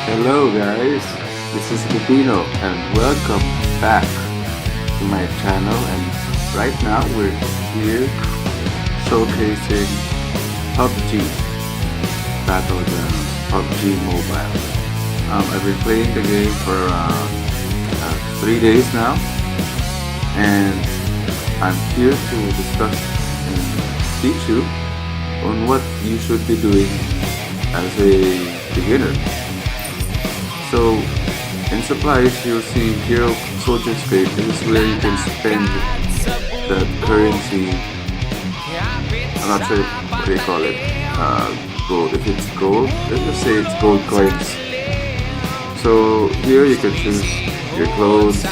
Hello guys, this is Lupino and welcome back to my channel, and right now we're here showcasing PUBG Battlegrounds, PUBG Mobile. I've been playing the game for around 3 days now, and I'm here to discuss and teach you on what you should be doing as a beginner. So, in supplies, you'll see Hero Soldier Crate. This is where you can spend the currency. I'm not sure what they call it. Gold. If it's gold, let's just say it's gold coins. So here you can choose your clothes.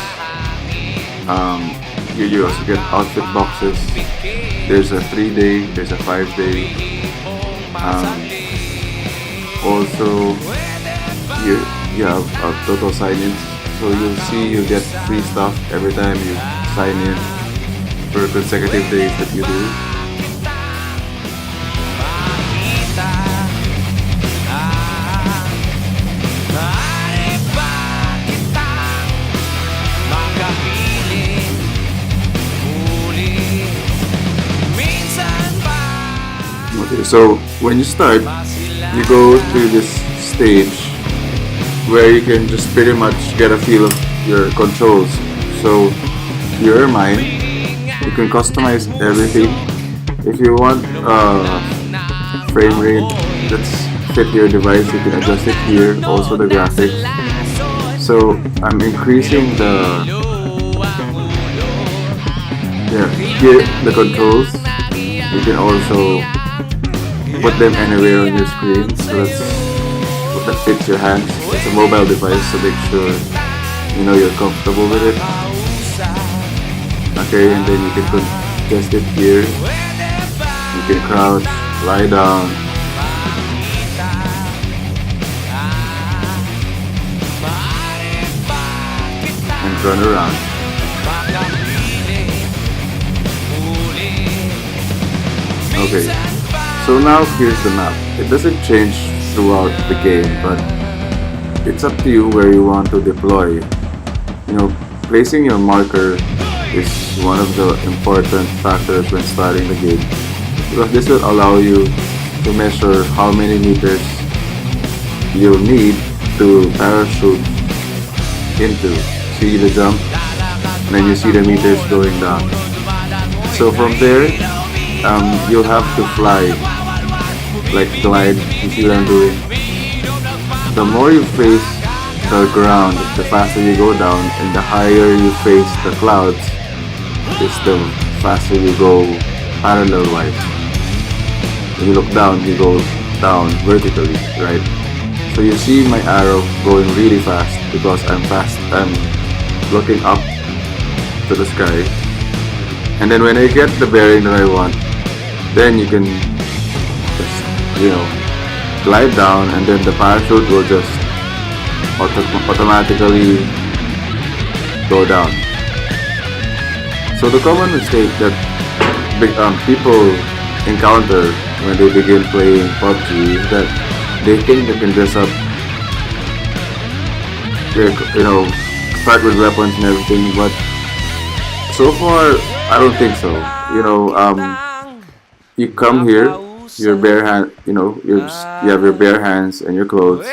Here you also get outfit boxes. There's a 3-day, there's a 5-day. Also, here you have total sign-ins, so you'll see you get free stuff every time you sign in for consecutive days that you do. Okay, so when you start, you go to this stage where you can just pretty much get a feel of your controls. So your mine, you can customize everything. If you want frame rate that's fit your device, you can adjust it here. Also the graphics. So I'm increasing here the controls. You can also put them anywhere on your screen, so that fits your hands. It's a mobile device, so make sure you're comfortable with it. Okay, and then you can adjust it here. You can crouch, lie down, and run around. Okay, so now here's the map. It doesn't change throughout the game, but it's up to you where you want to deploy. Placing your marker is one of the important factors when starting the game, because this will allow you to measure how many meters you'll need to parachute into. See the jump, and then you see the meters going down. So from there, you'll have to fly, like glide. You see what I'm doing? The more you face the ground, the faster you go down, and the higher you face the clouds, is the faster you go parallel-wise. When you look down, you go down vertically, right? So you see my arrow going really fast because I'm looking up to the sky. And then when I get the bearing that I want, then you can just, glide down, and then the parachute will just automatically go down. So the common mistake that people encounter when they begin playing PUBG is that they think they can dress up, start with weapons and everything, but so far I don't think so. You come here, your bare hand, you have your bare hands and your clothes,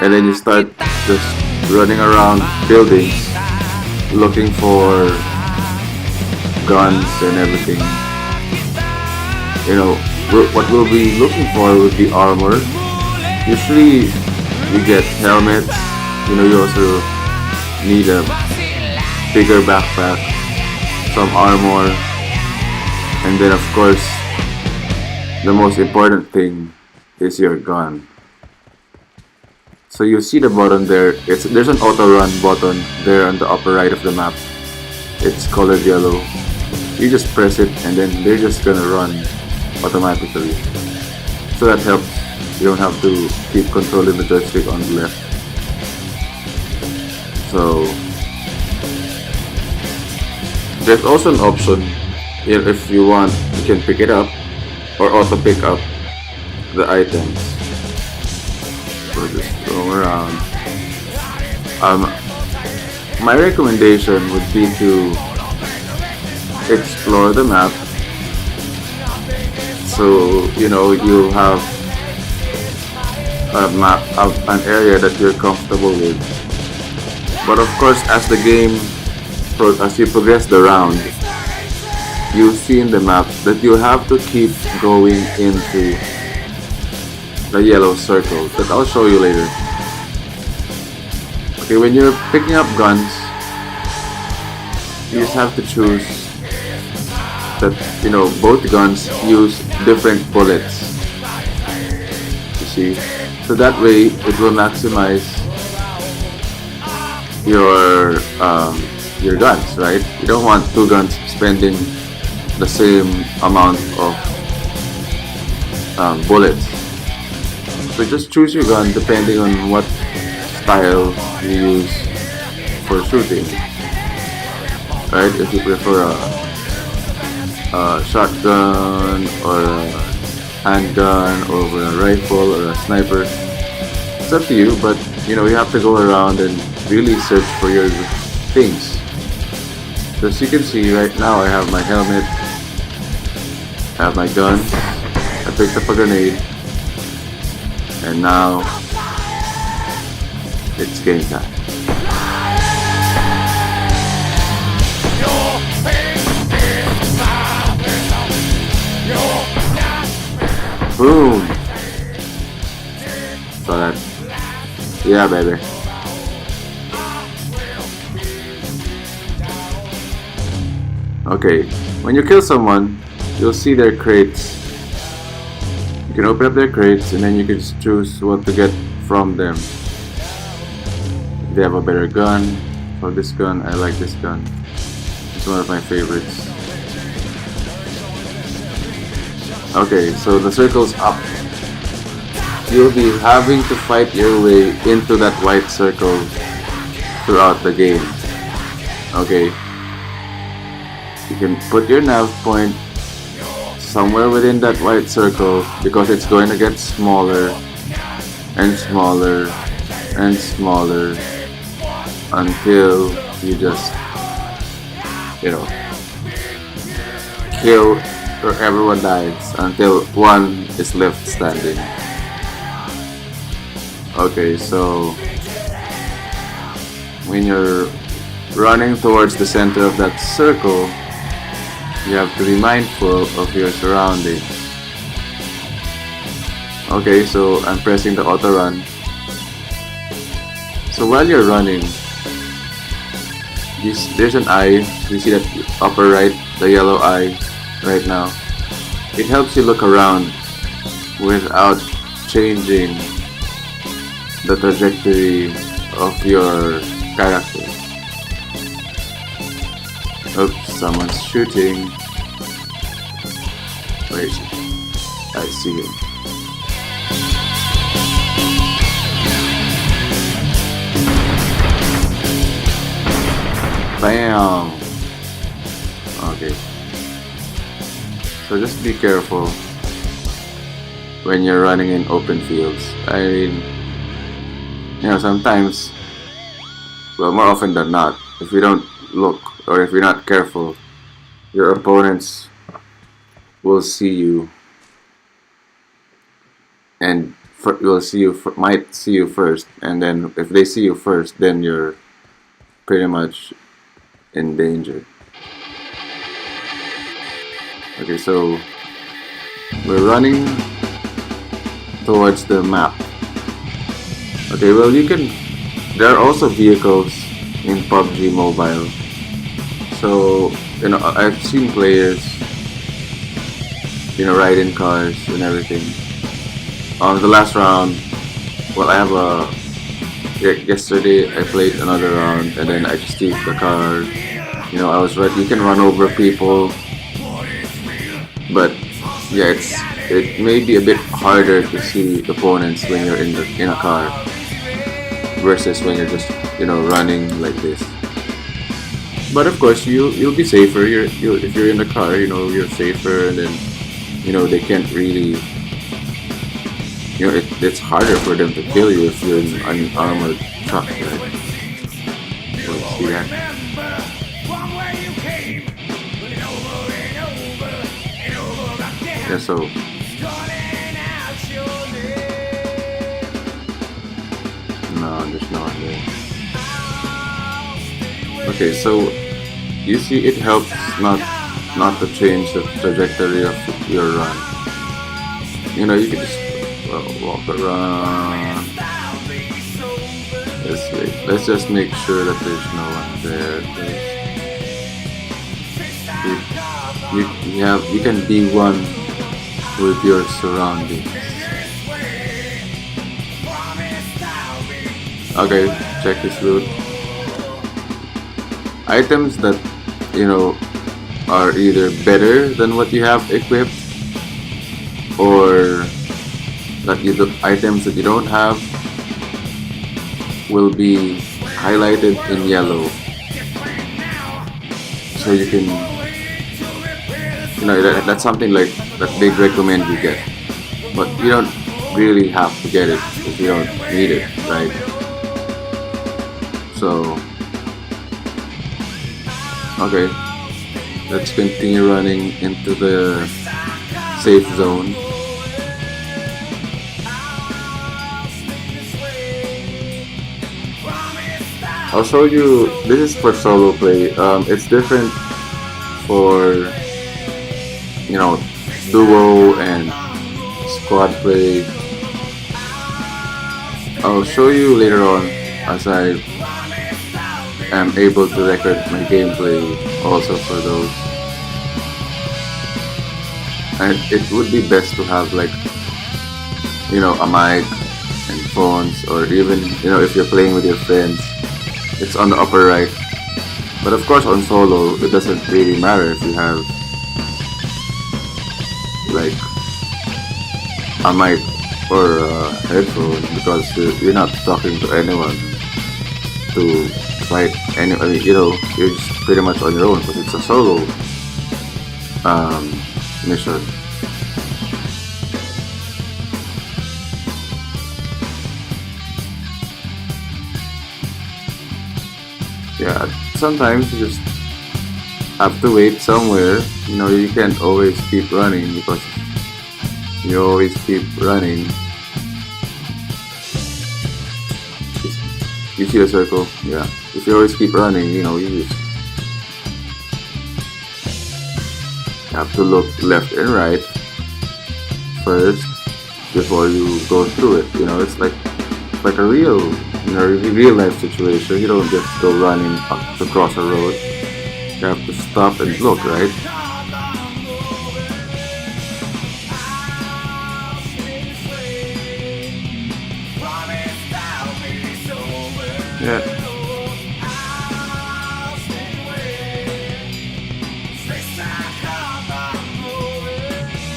and then you start just running around buildings looking for guns and everything. What we'll be looking for would be armor. Usually you get helmets. You also need a bigger backpack, some armor, and then of course the most important thing is your gun. So you see the button there. There's an auto run button there on the upper right of the map. It's colored yellow. You just press it, and then they're just gonna run automatically. So that helps. You don't have to keep controlling the joystick on the left. So there's also an option, if you want, you can pick it up or auto pick up the items. So just roam around. Um, my recommendation would be to explore the map. So you have a map of an area that you're comfortable with. But of course, as you progress the round, you see in the map that you have to keep going into the yellow circle that I'll show you later. Okay, when you're picking up guns, you just have to choose that both guns use different bullets. You see, so that way it will maximize your guns, right? You don't want two guns spending the same amount of bullets. So just choose your gun depending on what style you use for shooting. Right? If you prefer a shotgun or a handgun over a rifle or a sniper, it's up to you. But you have to go around and really search for your things. So as you can see right now, I have my helmet, I have my gun, I picked up a grenade, and now it's game time. Boom! So that, yeah, baby. Okay, when you kill someone, you'll see their crates. You can open up their crates and then you can just choose what to get from them. They have a better gun. For this gun, I like this gun. It's one of my favorites. Okay, so the circle's up. You'll be having to fight your way into that white circle throughout the game. Okay. You can put your nav point somewhere within that white circle because it's going to get smaller and smaller and smaller until you just kill or everyone dies until one is left standing. Okay, so when you're running towards the center of that circle, you have to be mindful of your surroundings. Okay, so I'm pressing the auto run. So while you're running, there's an eye. You see that upper right, the yellow eye right now. It helps you look around without changing the trajectory of your character. Oops, someone's shooting. Where is he? I see him. Bam! Okay. So just be careful when you're running in open fields. I mean, sometimes, well, more often than not, if you don't look or if you're not careful, your opponents will see you and might see you first, and then if they see you first, then you're pretty much in danger. Okay, so we're running towards the map. Okay, well, there are also vehicles in PUBG Mobile. So, I've seen players, ride in cars and everything. The last round, well, yesterday I played another round and then I just used the car. You can run over people, but yeah, it may be a bit harder to see opponents when you're in a car versus when you're just running like this. But of course you'll be safer. If you're in the car, you're safer, and then they can't really it's harder for them to kill you if you're in an armored truck, right? Well, see that? Yeah, so no, there's no one there. Okay, so you see, it helps not to change the trajectory of your run. You can just walk around this way. Let's just make sure that there's no one there. You can be one with your surroundings. Okay, check this loot. Items that are either better than what you have equipped, or that items that you don't have will be highlighted in yellow, so you can that's something like that they'd recommend you get, but you don't really have to get it if you don't need it, right? So okay, let's continue running into the safe zone. I'll show you. This is for solo play. It's different for duo and squad play. I'll show you later on as I am able to record my gameplay also for those. And it would be best to have like a mic and phones, or even if you're playing with your friends, it's on the upper right. But of course on solo it doesn't really matter if you have like a mic or a headphone, because you're not talking to anyone to fight any. I mean, you're just pretty much on your own, because it's a solo mission. Yeah, sometimes you just have to wait somewhere. You can't always keep running, because you always keep running. You see the circle? Yeah. If you always keep running, you just have to look left and right first before you go through it. It's like a real life situation. You don't just go running across a road. You have to stop and look, right? Yeah.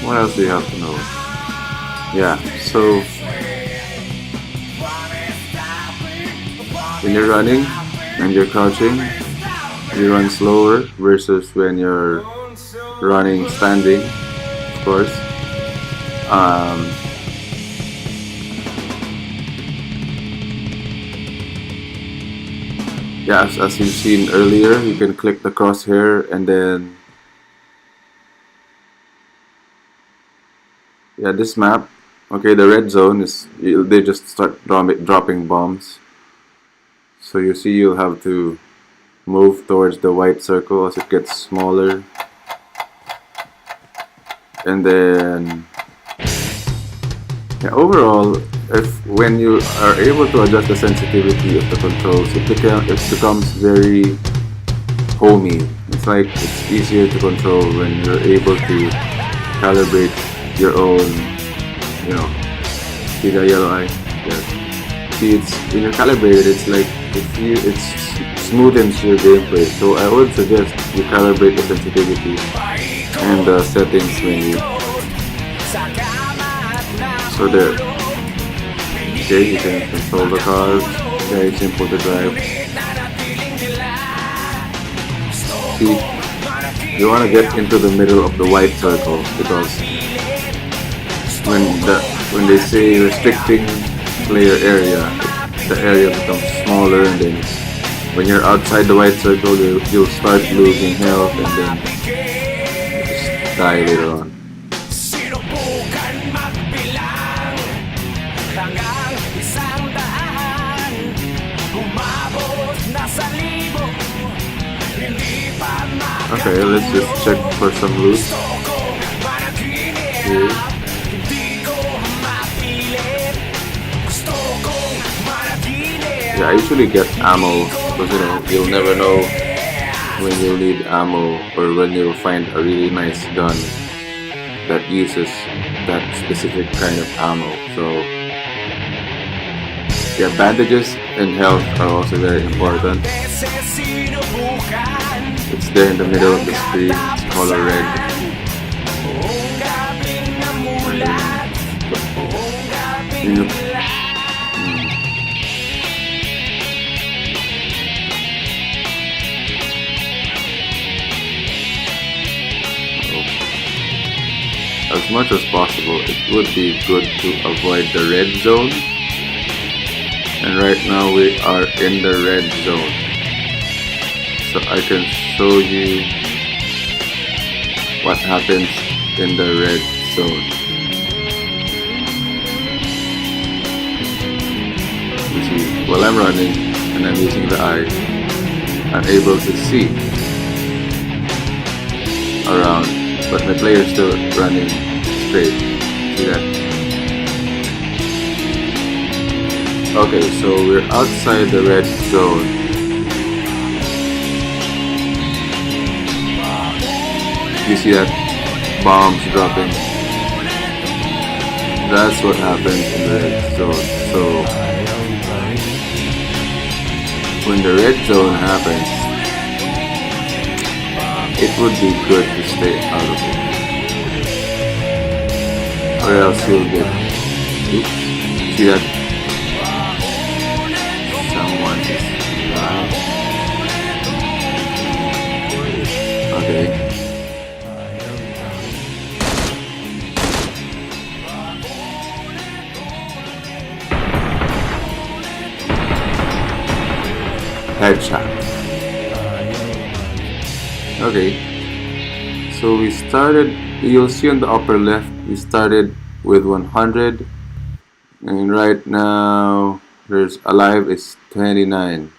What else do you have to know? Yeah, so when you're running and you're crouching, you run slower versus when you're running standing, of course. Yeah, as you've seen earlier, you can click the crosshair and then this map. Okay, the red zone is they just start dropping bombs. So you see, you'll have to move towards the white circle as it gets smaller, and then overall, when you are able to adjust the sensitivity of the controls, it becomes very homey. It's easier to control when you're able to calibrate your own. See the yellow eye? Yes. See, when you're calibrated, it smoothens your gameplay. So I would suggest you calibrate the sensitivity and the settings when you. So there. Okay, you can control the car. Very simple to drive. See, you want to get into the middle of the white circle, because when they say restricting player area, the area becomes smaller, and then when you're outside the white circle, you'll start losing health, and then just die later on. Okay, let's just check for some loot. Okay. Yeah, I usually get ammo because you'll never know when you'll need ammo or when you'll find a really nice gun that uses that specific kind of ammo. So yeah, bandages and health are also very important. It's there in the middle of the screen. It's color red. As much as possible, it would be good to avoid the red zone. And right now we are in the red zone. So I can show you what happens in the red zone. You see, while I'm running and I'm using the eye, I'm able to see around, but my player is still running straight. See that? Okay, so we're outside the red zone. You see that? Bombs dropping. That's what happens in the red zone. So when the red zone happens, it would be good to stay out of it, or else you'll get, oops, see that? Someone is loud. Okay. Headshot. Okay, so we started, you'll see on the upper left, we started with 100, and right now there's alive is 29,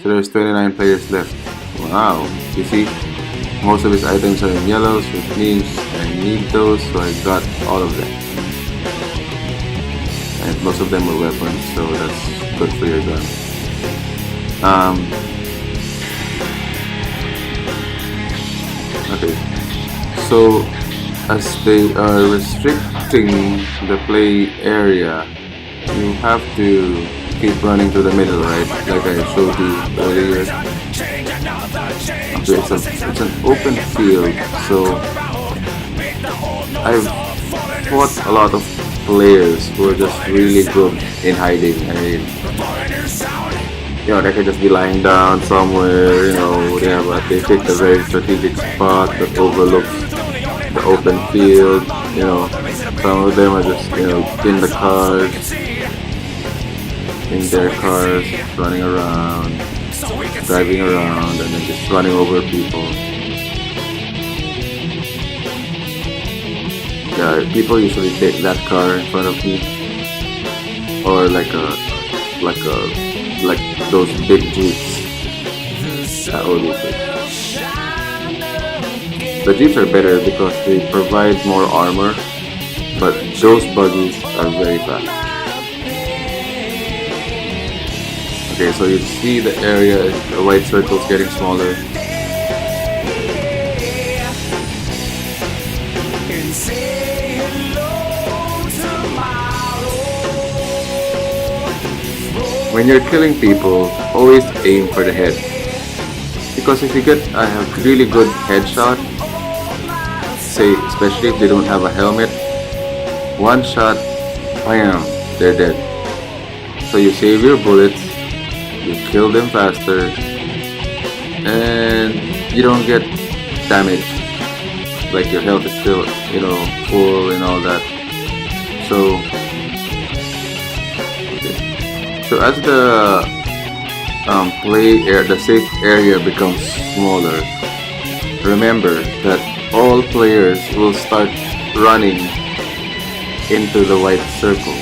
so there's 29 players left. Wow, you see, most of his items are in yellows, which means I need those, so I got all of them, and most of them were weapons, so that's good for your gun. Okay, so as they are restricting the play area, you have to keep running to the middle, right? Like I showed you earlier. Okay, it's an open field, so I've fought a lot of players who are just really good in hiding. I mean, they can just be lying down somewhere, they picked a very strategic spot that overlooks the open field, some of them are just, in the cars, in their cars, running around, driving around, and then just running over people. Yeah, people usually take that car in front of me, or like those big jeeps. That would be good. The jeeps are better because they provide more armor, but those buggies are very fast. Okay, so you see the area, the white circle is getting smaller. When you're killing people, always aim for the head. Because if you get a really good headshot, say especially if they don't have a helmet, one shot, bam, they're dead. So you save your bullets, you kill them faster, and you don't get damage. Like your health is still, full and all that. So So as the the safe area becomes smaller, remember that all players will start running into the white circle.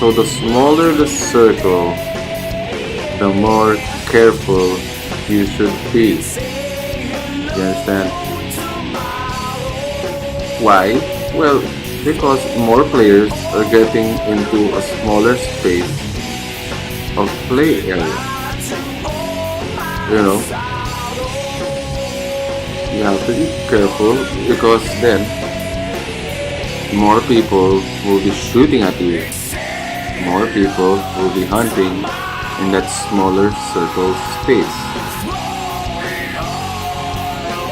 So the smaller the circle, the more careful you should be. You understand? Why? Well, because more players are getting into a smaller space of play area. You know, you have to be careful because then more people will be shooting at you. More people will be hunting in that smaller circle space.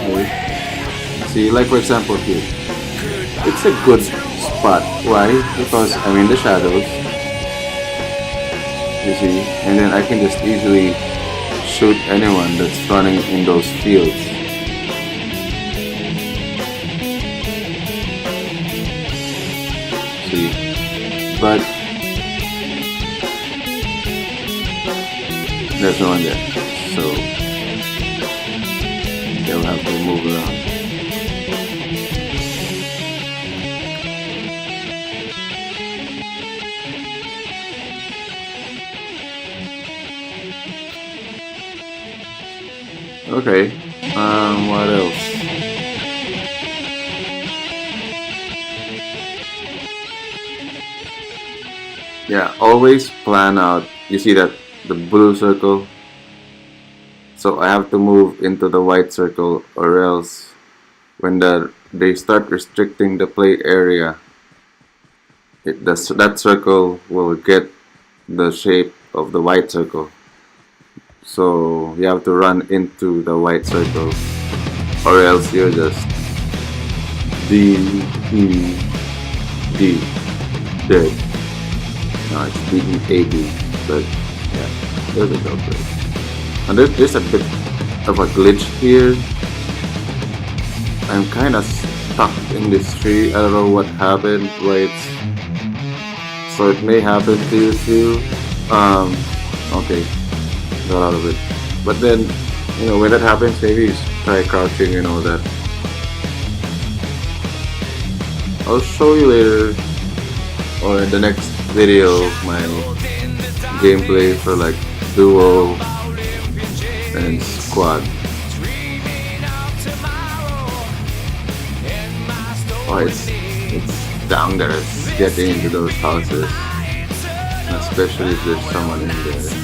Okay? See, like for example here, it's a good spot. Why? Because I'm in the shadows. You see, and then I can just easily shoot anyone that's running in those fields. See, but there's no one there, so they'll have to move around. Okay, what else? Yeah, always plan out. You see that the blue circle? So I have to move into the white circle, or else when they start restricting the play area, that circle will get the shape of the white circle. So you have to run into the white circle, or else you're just D E D dead. No, it's DEAD, but yeah, there's a go for it. And there's a bit of a glitch here. I'm kind of stuck in this tree. I don't know what happened. Wait, so it may happen to you too. Okay. Got out of it. But then, when that happens, maybe you try crouching and all that. I'll show you later, or in the next video, my gameplay for like duo and squad. Oh, it's down there. It's getting into those houses, especially if there's someone in there.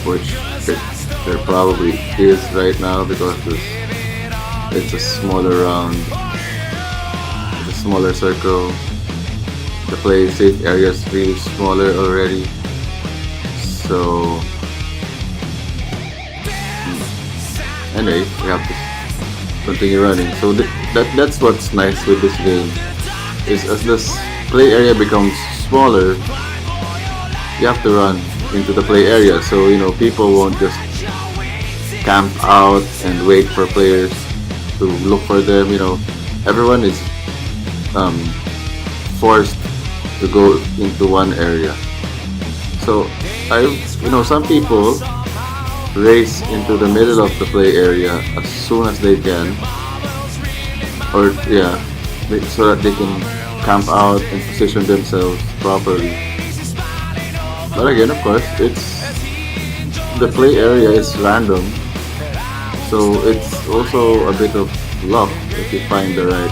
Which there probably is right now because it's a smaller round, it's a smaller circle. The play safe area is really smaller already. So anyway, we have to continue running. So that's what's nice with this game, is as this play area becomes smaller, you have to run into the play area, so people won't just camp out and wait for players to look for them. Everyone is forced to go into one area. So some people race into the middle of the play area as soon as they can, or so that they can camp out and position themselves properly. But again, of course, the play area is random, so it's also a bit of luck if you find the right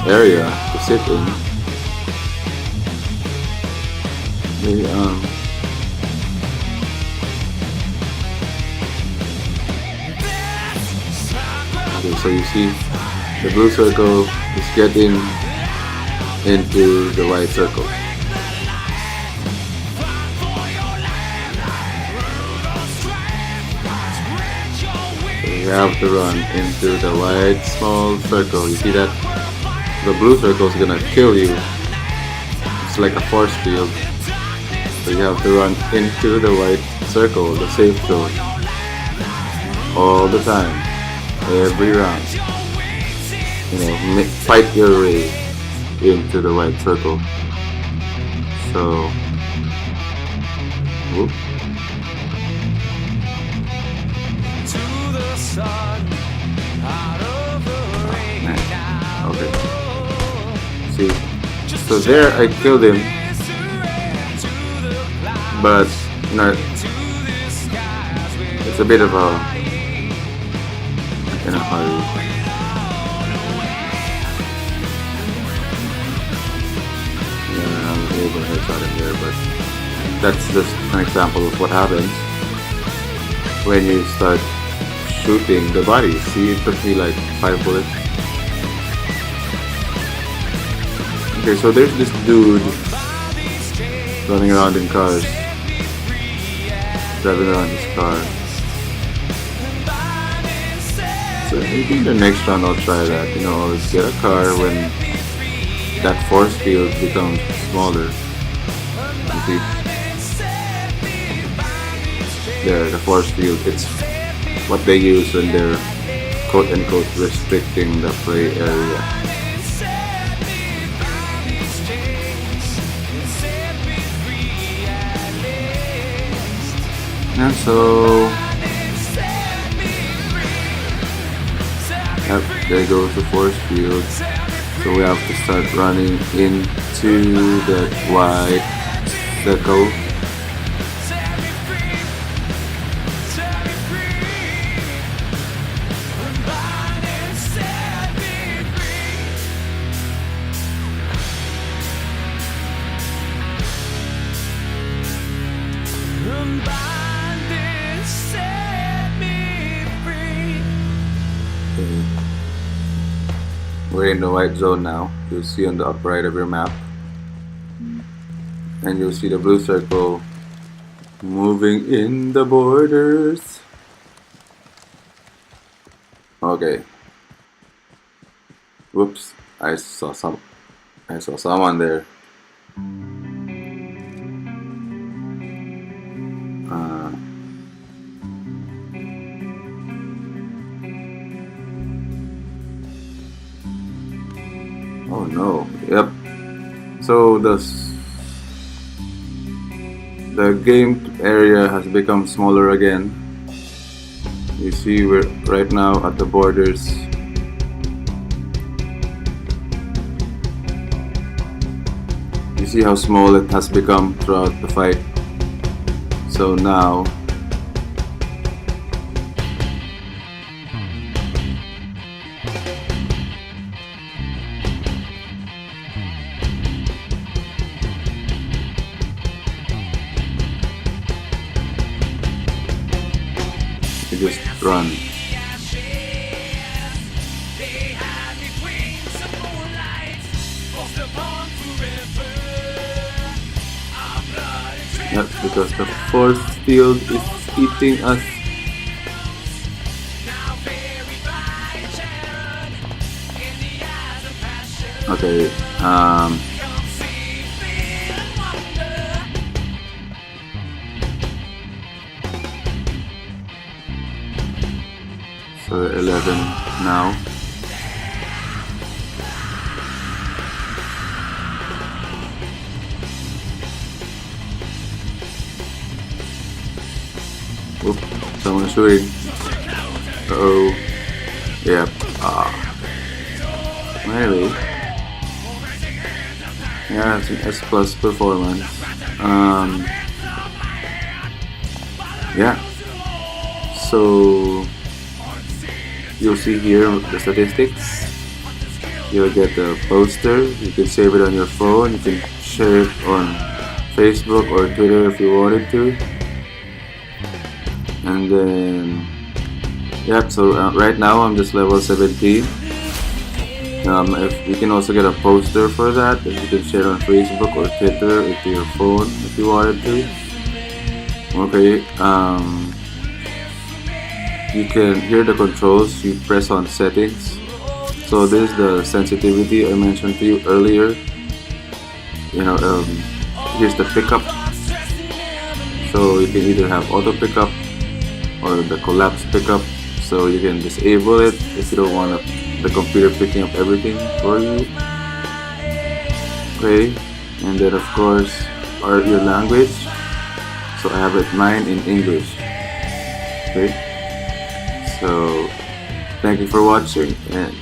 area to sit in. Maybe, okay, so you see, the blue circle is getting into the white circle. You have to run into the white small circle. You see that? The blue circle is gonna kill you. It's like a force field. So you have to run into the white circle, the safe zone, all the time, every round. Fight your way into the white circle. So, whoop. Nice. Okay. See, so there I killed him, but it's a bit of a in a hurry. Yeah, I'm able to headshot him there, but that's just an example of what happens when you start shooting the body. See, it took me like 5 bullets. Okay, so there's this dude running around in cars, driving around his car. So maybe in the next round I'll try that. I'll get a car when that force field becomes smaller. You see? There, the force field. It's what they use when they're quote-unquote restricting the play area. And so, yep, there goes the force field. So we have to start running into that white circle. We're in the white zone now. You'll see on the upper right of your map, and you'll see the blue circle moving in the borders. Okay. Whoops! I saw someone there. Oh no! Yep. So the game area has become smaller again. You see, we're right now at the borders. You see how small it has become throughout the fight. So now you just run. That's because the force field is eating us. Okay, so 11 now. Oop, someone's shooting. Uh-oh. Yep. Anyway. Yeah, it's an S plus performance. Yeah. So you'll see here the statistics. You'll get the poster. You can save it on your phone. You can share it on Facebook or Twitter if you wanted to. And then, yep. So right now I'm just level 17. If you can also get a poster for that, if you can share it on Facebook or Twitter or to your phone if you wanted to. Okay. You can hear the controls. You press on settings. So this is the sensitivity I mentioned to you earlier. Here's the pickup. So you can either have auto pickup or the collapse pickup. So you can disable it if you don't want the computer picking up everything for you. Okay, and then of course or your language. So I have it mine in English. Okay. So thank you for watching, and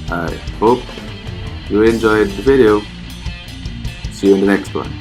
I hope you enjoyed the video. See you in the next one.